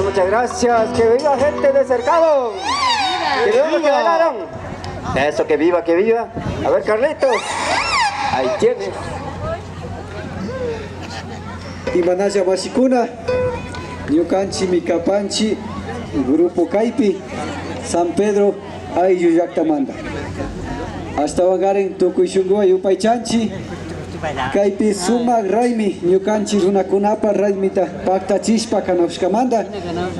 muchas gracias. Que viva gente de Cercado. Que viva los que bailaron. Eso, que viva, que viva. A ver, Carlitos. Ahí tiene. Imanaya Mashikuna, Ñukanchi Mikapanchi, Grupo Caipi, San Pedro, Ayllu Llaqtamanta. Hasta Wangaren Tukuishunguay Upaychanchi, Caipi Sumak Raimi, Ñukanchi Runakunapa Raimita, Pacta Chispa Kanaushkamanda,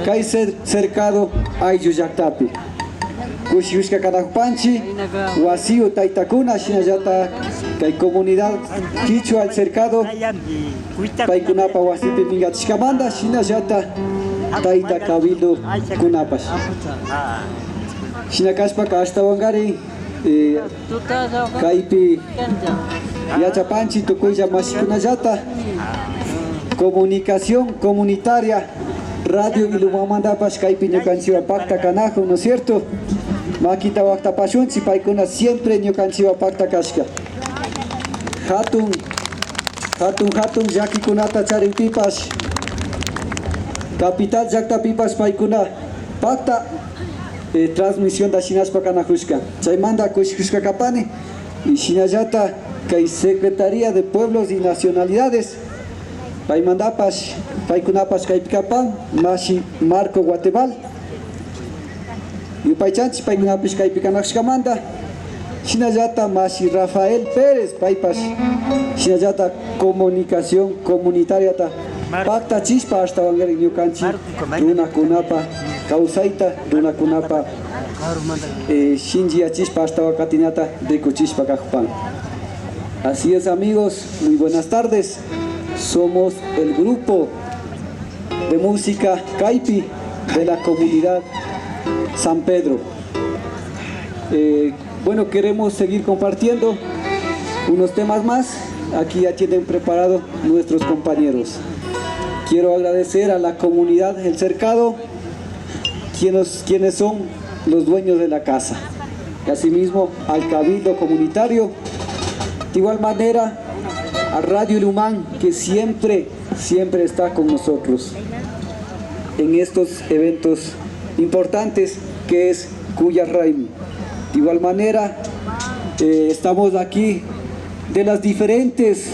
Kai Cercado Ayllu Llaqtapi. Kushishka Kanaupanchi, Wasiu Taitakuna, Shinayata, Kai Comunidad Quichua al Cercado, Paikunapa Wasipi Mingachkamanda, Shinayata, Taita Cabildo Kunapas. Shinakashpa hasta Wangari, Caipi Yachapanchi, Tukuya Mashikunayata, Comunicación Comunitaria, Radio Ilumamandapas, Caipi Ñukanchiwa Pacta Canajo, ¿no es cierto? Maquita Wakta Pashunchi, Paikuna siempre Ñukanchiwa Pacta Kashka. Hatun, Jackie Kunata Charimpipas, Capital Jacta Pipas Paikuna, Pacta, transmisión de Shinaspa Kanajushka. Chaimanda Kushkushka Kapani, y Shinayata, Kai Secretaría de Pueblos y Nacionalidades, Paimandapas, Paikunapas Kaipikapan, Mashi Marco Guatebal, Yupaychanchi, Paikunapas Kaipikanaxkamanda, Shinayata Mashi Rafael Pérez, Paipas, Shinayata Comunicación Comunitaria, Pacta Chispa hasta Wangari Ñukanchi, Runa Kunapa, Causaita, Runa Kunapa, Shinji Chispa hasta Wakatinata, Rico Chispa Cajupan. Así es, amigos, muy buenas tardes. Somos el grupo de música Caipi de la comunidad San Pedro. Bueno, queremos seguir compartiendo unos temas más. Aquí ya tienen preparado nuestros compañeros. Quiero agradecer a la comunidad El Cercado, quienes son los dueños de la casa. Y asimismo al Cabildo Comunitario. De igual manera a Radio Ilumán, que siempre está con nosotros en estos eventos importantes que es Cuya Raimi. De igual manera estamos aquí de las diferentes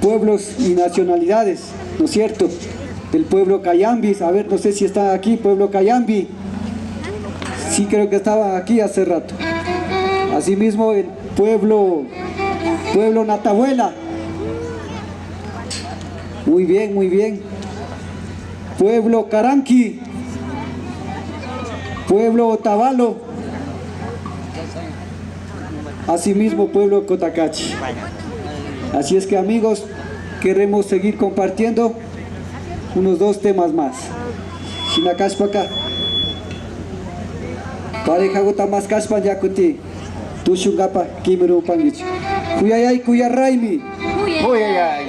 pueblos y nacionalidades, ¿no es cierto? Del pueblo Cayambi, a ver, no sé si está aquí, pueblo Cayambi. Sí, creo que estaba aquí hace rato. Asimismo el pueblo Natabuela. Muy bien, muy bien. Pueblo Caranqui, pueblo Otavalo, asimismo pueblo Cotacachi. Así es que, amigos, queremos seguir compartiendo unos dos temas más. Shinakashpaka, pareja gota más kashpa yakuti, tushungapa kimeru pangich. Kuyayay Kuyaraimi. Kuyayay.